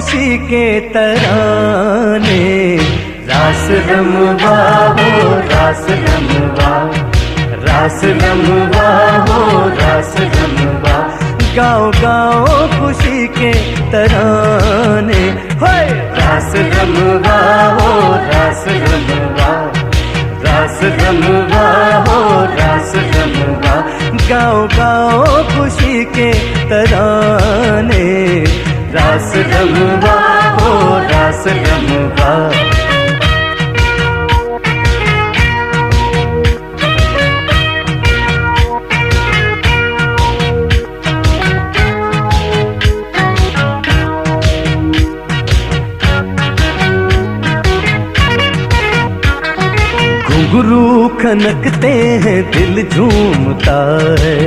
खुशी के तराने। रास रमवा हो रास रमवा, रास रमवा हो रास रमवा, गाओ गाओ खुशी के तराने। रास रमवा हो रास रमवा, रास रमवा हो रास रमवा, गाओ गाओ खुशी के तराने। रास रमवा हो रास रमवा। घुंघरू खनकते हैं दिल झूमता है,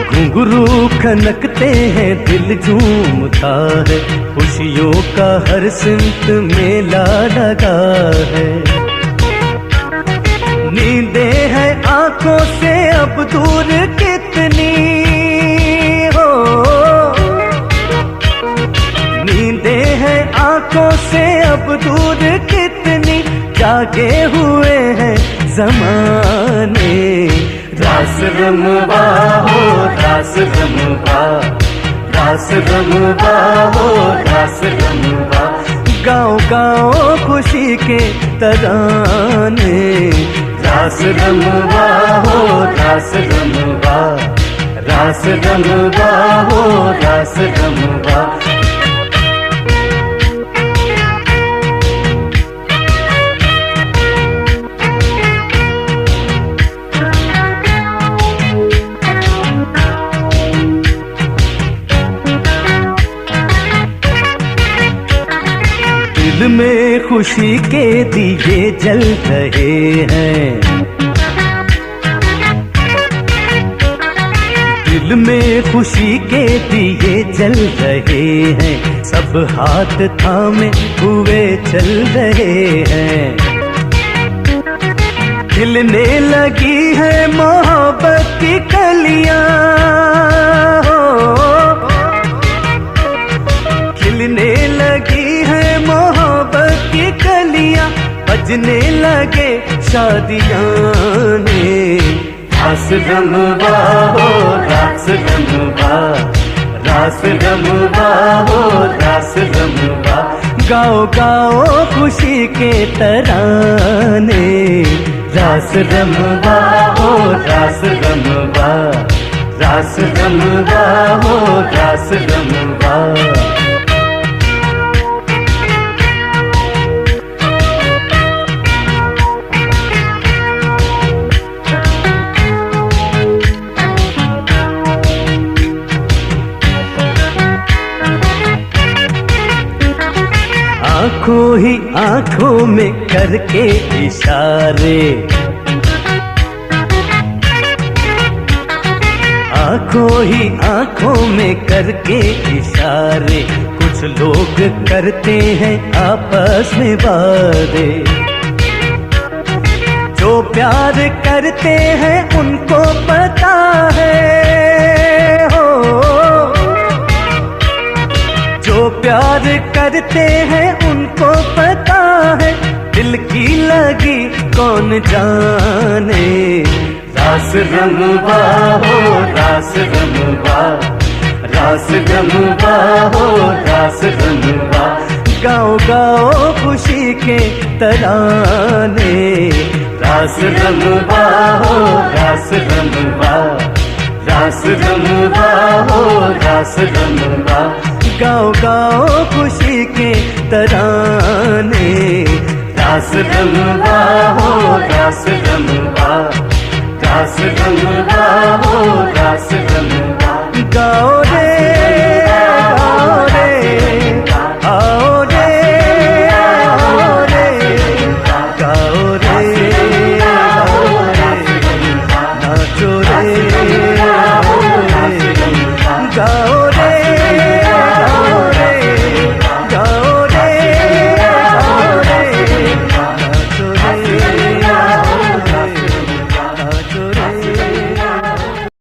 घुंघरू खनकते हैं दिल झूमता है, खुशियों का हर सिमत मेला लगा है। नींदे हैं आंखों से अब दूर कितनी हो, नींदे हैं आंखों से अब दूर कितनी, जागे हुए हैं ज़माने। रास रमवा हो रास रमवा, रास रमवा हो रास रमवा, गाओ गाओ खुशी के तराने। रास रमवा हो रास रमवा, रास रमवा हो रास रमवा। दिल में खुशी के दिए जल रहे हैं, दिल में खुशी के दिए जल रहे हैं, सब हाथ थामे हुए चल रहे हैं। खिलने लगी है मोहब्बत की कलियां हो, खिलने लगी है मोहब्बत की कलियां, बजने लगे शादियां ने। रास रमवा हो रास रमवा, रास रमवा हो रास रमवा, गाओ गाओ खुशी के तराने। रास रमवा हो रास रमवा, रास रमवा हो रास रमवा। आँखों ही आँखों में करके इशारे, आँखों ही आँखों में करके इशारे, कुछ लोग करते हैं आपस में वादे। जो प्यार करते हैं उनको पता है हो, जो प्यार करते हैं उनको पता है, दिल की लगी कौन जाने। रास रमवा हो रास रमवा, रास रमवा हो रास रमवा, गाओ गाओ खुशी के तराने। रास रमवा हो रास रमवा, रास रमवा हो रास रमवा, गाओ गाओ खुशी के तराने। रास रमवा हो रास रमवा, रास रमवा हो रास रमवा, गाओ रे गाओ रे आओ रे आओ रे, गाओ रे गाओ रे नाचो रे आओ रे, गाओ